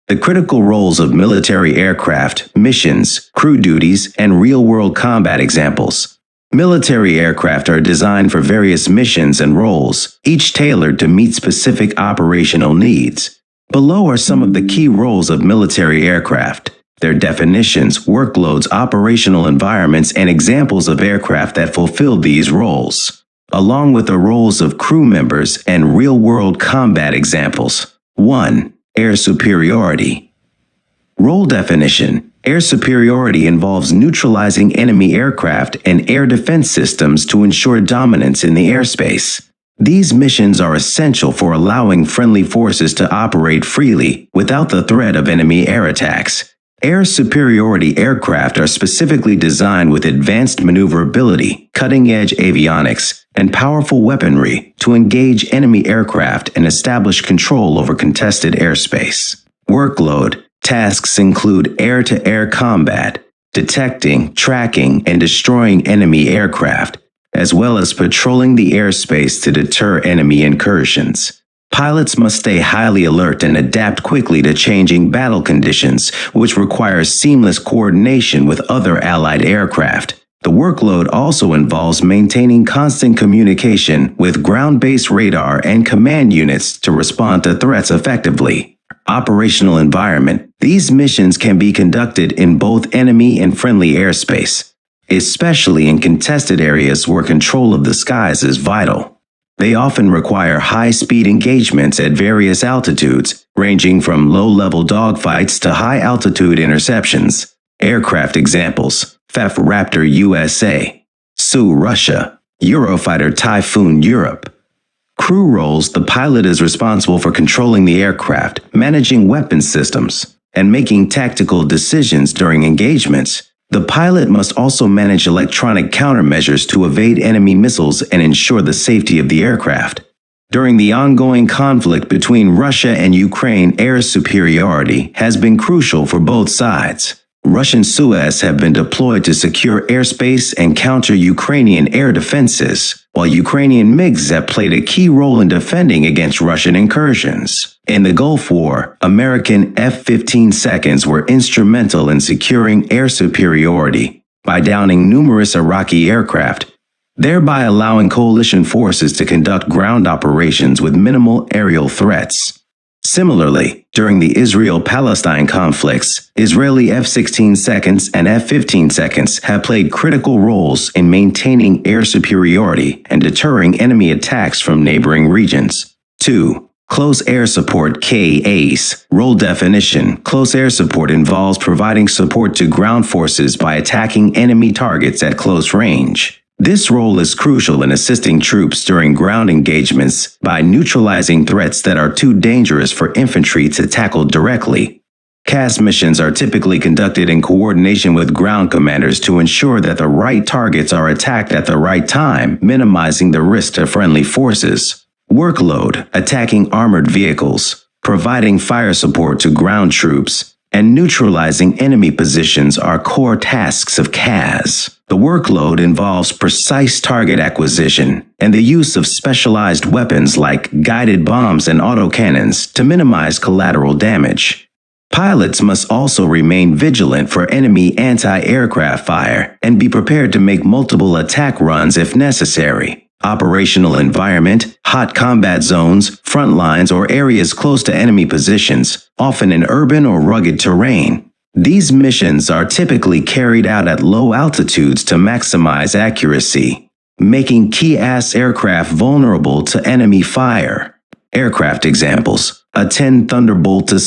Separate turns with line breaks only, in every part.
The critical roles of military aircraft, missions, crew duties, and real-world combat examples. Military aircraft are designed for various missions and roles, each tailored to meet specific operational needs. Below are some of the key roles of military aircraft, their definitions, workloads, operational environments, and examples of aircraft that fulfill these roles, along with the roles of crew members and real-world combat examples. 1. Air superiority. Role definition. Air superiority involves neutralizing enemy aircraft and air defense systems to ensure dominance in the airspace. These missions are essential for allowing friendly forces to operate freely without the threat of enemy air attacks. Air superiority aircraft are specifically designed with advanced maneuverability, cutting-edge avionics, and powerful weaponry to engage enemy aircraft and establish control over contested airspace. Workload. Tasks include air-to-air combat, detecting, tracking, and destroying enemy aircraft, as well as patrolling the airspace to deter enemy incursions. Pilots must stay highly alert and adapt quickly to changing battle conditions, which requires seamless coordination with other allied aircraft. The workload also involves maintaining constant communication with ground-based radar and command units to respond to threats effectively. Operational environment. These missions can be conducted in both enemy and friendly airspace, especially in contested areas where control of the skies is vital. They often require high-speed engagements at various altitudes, ranging from low-level dogfights to high-altitude interceptions. Aircraft examples: FAF Raptor USA, Su Russia, Eurofighter Typhoon Europe. Crew roles. The pilot is responsible for controlling the aircraft, managing weapon systems, and making tactical decisions during engagements. The pilot must also manage electronic countermeasures to evade enemy missiles and ensure the safety of the aircraft. During the ongoing conflict between Russia and Ukraine, air superiority has been crucial for both sides. Russian Su-27s have been deployed to secure airspace and counter Ukrainian air defenses, while Ukrainian MiGs have played a key role in defending against Russian incursions. In the Gulf War, American F-15 seconds were instrumental in securing air superiority by downing numerous Iraqi aircraft, thereby allowing coalition forces to conduct ground operations with minimal aerial threats. Similarly, during the Israel-Palestine conflicts, Israeli F-16 seconds and F-15 seconds have played critical roles in maintaining air superiority and deterring enemy attacks from neighboring regions. 2. Close air support (CAS). Role definition. Close air support involves providing support to ground forces by attacking enemy targets at close range. This role is crucial in assisting troops during ground engagements by neutralizing threats that are too dangerous for infantry to tackle directly. CAS missions are typically conducted in coordination with ground commanders to ensure that the right targets are attacked at the right time, minimizing the risk to friendly forces. Workload: attacking armored vehicles, providing fire support to ground troops, and neutralizing enemy positions are core tasks of CAS. The workload involves precise target acquisition and the use of specialized weapons like guided bombs and autocannons to minimize collateral damage. Pilots must also remain vigilant for enemy anti-aircraft fire and be prepared to make multiple attack runs if necessary. Operational environment: hot combat zones, front lines, or areas close to enemy positions, often in urban or rugged terrain. These missions are typically carried out at low altitudes to maximize accuracy, making CAS aircraft vulnerable to enemy fire. Aircraft examples: a 10 Thunderbolt II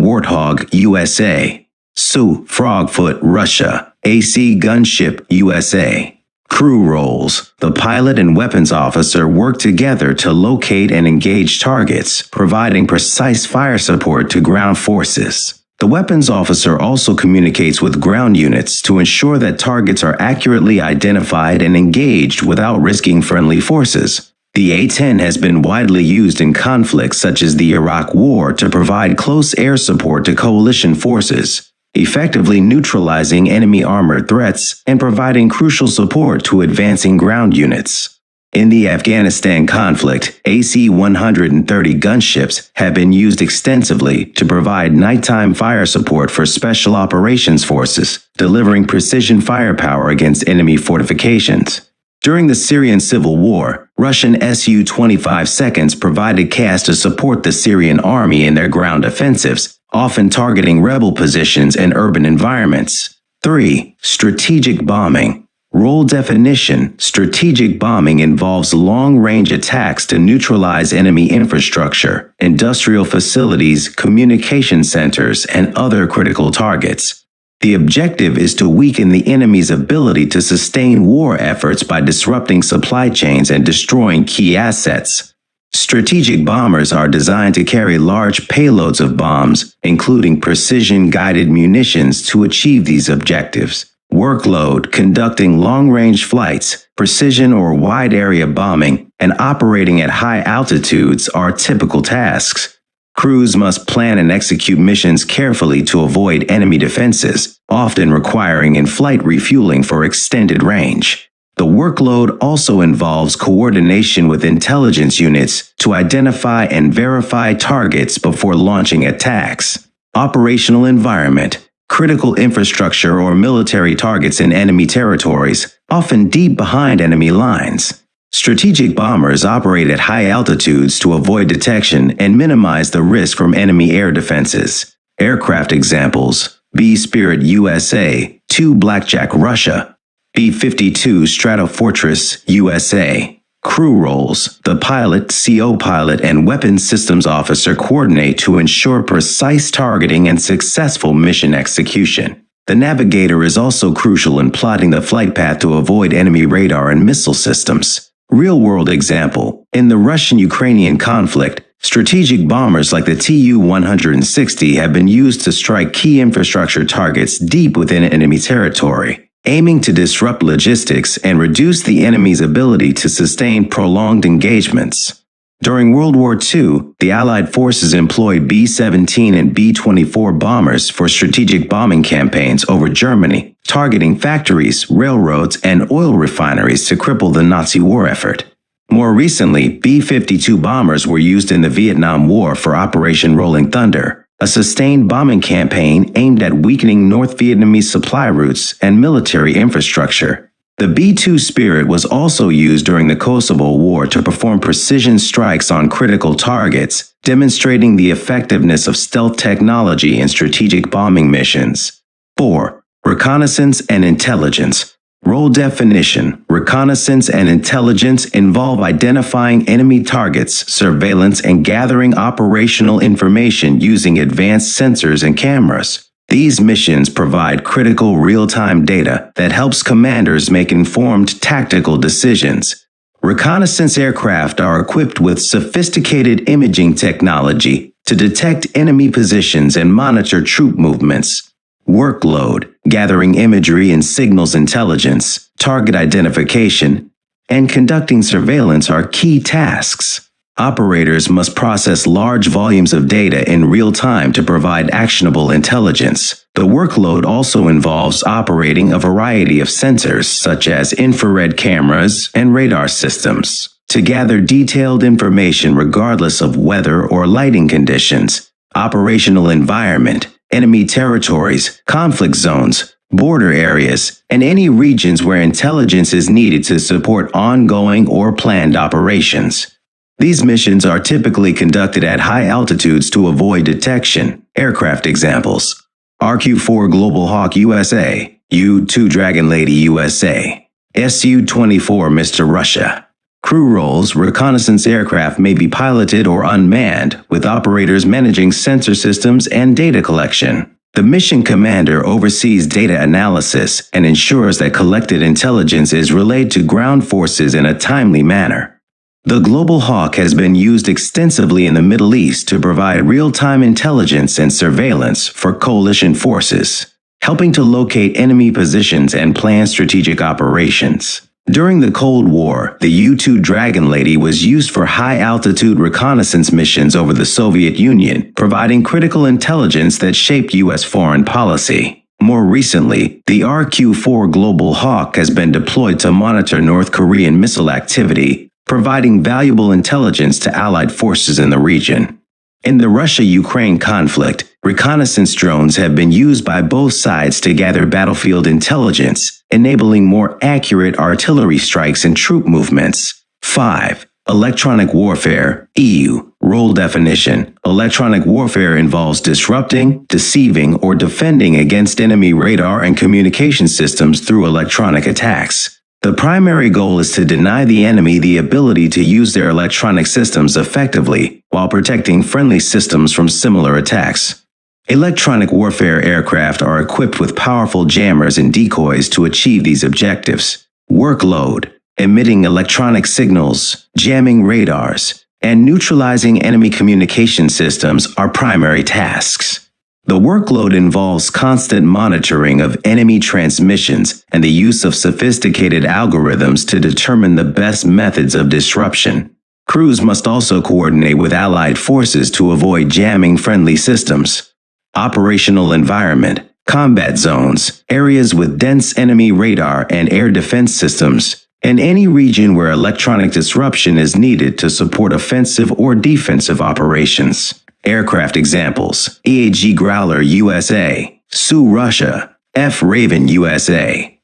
Warthog USA, Su Frogfoot Russia, AC Gunship USA. Crew roles: the pilot and weapons officer work together to locate and engage targets, providing precise fire support to ground forces. The weapons officer also communicates with ground units to ensure that targets are accurately identified and engaged without risking friendly forces. The A-10 has been widely used in conflicts such as the Iraq War to provide close air support to coalition forces, effectively neutralizing enemy armored threats and providing crucial support to advancing ground units. In the Afghanistan conflict, AC-130 gunships have been used extensively to provide nighttime fire support for Special Operations Forces, delivering precision firepower against enemy fortifications. During the Syrian civil war, Russian Su-25 seconds provided CAS to support the Syrian army in their ground offensives, often targeting rebel positions in urban environments. 3. Strategic bombing. Role definition: strategic bombing involves long-range attacks to neutralize enemy infrastructure, industrial facilities, communication centers, and other critical targets. The objective is to weaken the enemy's ability to sustain war efforts by disrupting supply chains and destroying key assets. Strategic bombers are designed to carry large payloads of bombs, including precision-guided munitions, to achieve these objectives. Workload: conducting long-range flights, precision or wide-area bombing, and operating at high altitudes are typical tasks. Crews must plan and execute missions carefully to avoid enemy defenses, often requiring in-flight refueling for extended range. The workload also involves coordination with intelligence units to identify and verify targets before launching attacks. Operational environment: critical infrastructure or military targets in enemy territories, often deep behind enemy lines. Strategic bombers operate at high altitudes to avoid detection and minimize the risk from enemy air defenses. Aircraft examples: B-Spirit USA, 2 Blackjack Russia, B-52 Stratofortress USA. Crew roles: the pilot, CO pilot, and weapons systems officer coordinate to ensure precise targeting and successful mission execution. The navigator is also crucial in plotting the flight path to avoid enemy radar and missile systems. Real-world example: in the Russian-Ukrainian conflict, strategic bombers like the Tu-160 have been used to strike key infrastructure targets deep within enemy territory, aiming to disrupt logistics and reduce the enemy's ability to sustain prolonged engagements. During World War II, the Allied forces employed B-17 and B-24 bombers for strategic bombing campaigns over Germany, targeting factories, railroads, and oil refineries to cripple the Nazi war effort. More recently, B-52 bombers were used in the Vietnam War for Operation Rolling Thunder, a sustained bombing campaign aimed at weakening North Vietnamese supply routes and military infrastructure. The B-2 Spirit was also used during the Kosovo War to perform precision strikes on critical targets, demonstrating the effectiveness of stealth technology in strategic bombing missions. 4. Reconnaissance and intelligence. Role definition: reconnaissance and intelligence involve identifying enemy targets, surveillance, and gathering operational information using advanced sensors and cameras. These missions provide critical real-time data that helps commanders make informed tactical decisions. Reconnaissance aircraft are equipped with sophisticated imaging technology to detect enemy positions and monitor troop movements. Workload: gathering imagery and signals intelligence, target identification, and conducting surveillance are key tasks. Operators must process large volumes of data in real time to provide actionable intelligence. The workload also involves operating a variety of sensors, such as infrared cameras and radar systems, to gather detailed information regardless of weather or lighting conditions. Operational environment: enemy territories, conflict zones, border areas, and any regions where intelligence is needed to support ongoing or planned operations. These missions are typically conducted at high altitudes to avoid detection. Aircraft examples: RQ-4 Global Hawk USA, U-2 Dragon Lady USA, Su-24 Mr. Russia. Crew roles: reconnaissance aircraft may be piloted or unmanned, with operators managing sensor systems and data collection. The mission commander oversees data analysis and ensures that collected intelligence is relayed to ground forces in a timely manner. The Global Hawk has been used extensively in the Middle East to provide real-time intelligence and surveillance for coalition forces, helping to locate enemy positions and plan strategic operations. During the Cold War, the U-2 Dragon Lady was used for high-altitude reconnaissance missions over the Soviet Union, providing critical intelligence that shaped U.S. foreign policy. More recently, the RQ-4 Global Hawk has been deployed to monitor North Korean missile activity, providing valuable intelligence to Allied forces in the region. In the Russia-Ukraine conflict, reconnaissance drones have been used by both sides to gather battlefield intelligence, enabling more accurate artillery strikes and troop movements. 5. Electronic warfare, EU. Role definition. Electronic warfare involves disrupting, deceiving, or defending against enemy radar and communication systems through electronic attacks. The primary goal is to deny the enemy the ability to use their electronic systems effectively, while protecting friendly systems from similar attacks. Electronic warfare aircraft are equipped with powerful jammers and decoys to achieve these objectives. Workload: emitting electronic signals, jamming radars, and neutralizing enemy communication systems are primary tasks. The workload involves constant monitoring of enemy transmissions and the use of sophisticated algorithms to determine the best methods of disruption. Crews must also coordinate with Allied forces to avoid jamming friendly systems. Operational environment: combat zones, areas with dense enemy radar and air defense systems, and any region where electronic disruption is needed to support offensive or defensive operations. Aircraft examples: EAG Growler USA, Su Russia, F Raven USA.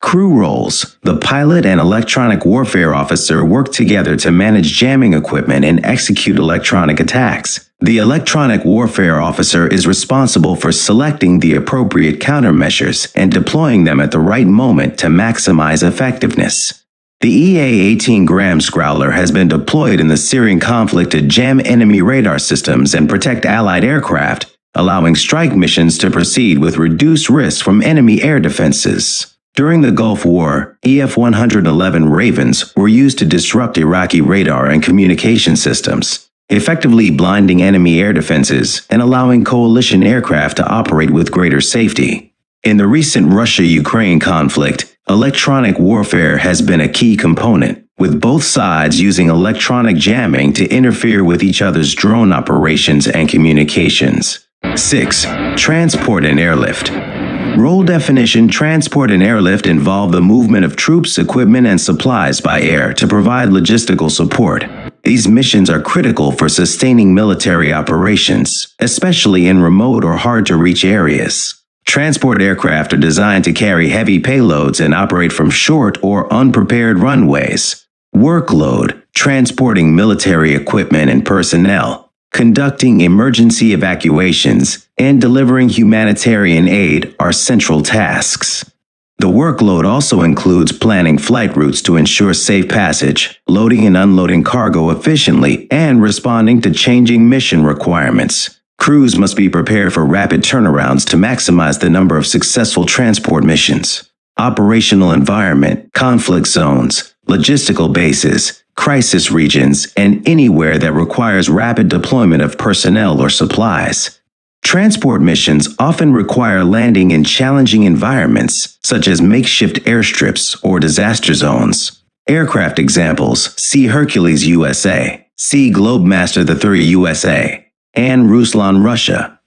Crew roles: the pilot and electronic warfare officer work together to manage jamming equipment and execute electronic attacks. The electronic warfare officer is responsible for selecting the appropriate countermeasures and deploying them at the right moment to maximize effectiveness. The EA-18 Grams Growler has been deployed in the Syrian conflict to jam enemy radar systems and protect Allied aircraft, allowing strike missions to proceed with reduced risk from enemy air defenses. During the Gulf War, EF-111 Ravens were used to disrupt Iraqi radar and communication systems, effectively blinding enemy air defenses and allowing coalition aircraft to operate with greater safety. In the recent Russia-Ukraine conflict, electronic warfare has been a key component, with both sides using electronic jamming to interfere with each other's drone operations and communications. 6. Transport and airlift. Role definition: transport and airlift involve the movement of troops, equipment, and supplies by air to provide logistical support. These missions are critical for sustaining military operations, especially in remote or hard-to-reach areas. Transport aircraft are designed to carry heavy payloads and operate from short or unprepared runways. Workload: transporting military equipment and personnel, conducting emergency evacuations, and delivering humanitarian aid are central tasks. The workload also includes planning flight routes to ensure safe passage, loading and unloading cargo efficiently, and responding to changing mission requirements. Crews must be prepared for rapid turnarounds to maximize the number of successful transport missions. Operational environment: conflict zones, logistical bases, crisis regions, and anywhere that requires rapid deployment of personnel or supplies. Transport missions often require landing in challenging environments, such as makeshift airstrips or disaster zones. Aircraft examples: C. Hercules USA, C. Globemaster III USA, and Ruslan Russia.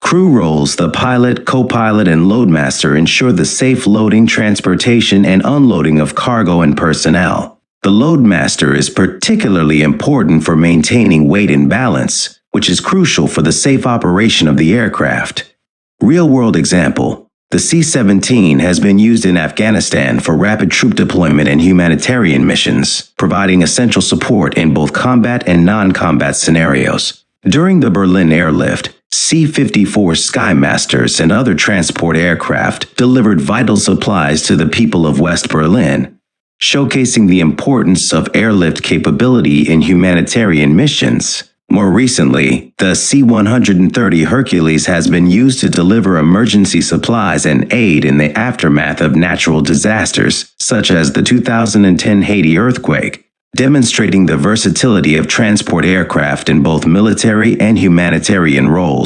Crew roles: the pilot, co-pilot, and loadmaster ensure the safe loading, transportation, and unloading of cargo and personnel. The loadmaster is particularly important for maintaining weight and balance, which is crucial for the safe operation of the aircraft. Real-world example: the C-17 has been used in Afghanistan for rapid troop deployment and humanitarian missions, providing essential support in both combat and non-combat scenarios. During the Berlin airlift, C-54 Skymasters and other transport aircraft delivered vital supplies to the people of West Berlin, showcasing the importance of airlift capability in humanitarian missions. More recently, the C-130 Hercules has been used to deliver emergency supplies and aid in the aftermath of natural disasters, such as the 2010 Haiti earthquake, demonstrating the versatility of transport aircraft in both military and humanitarian roles.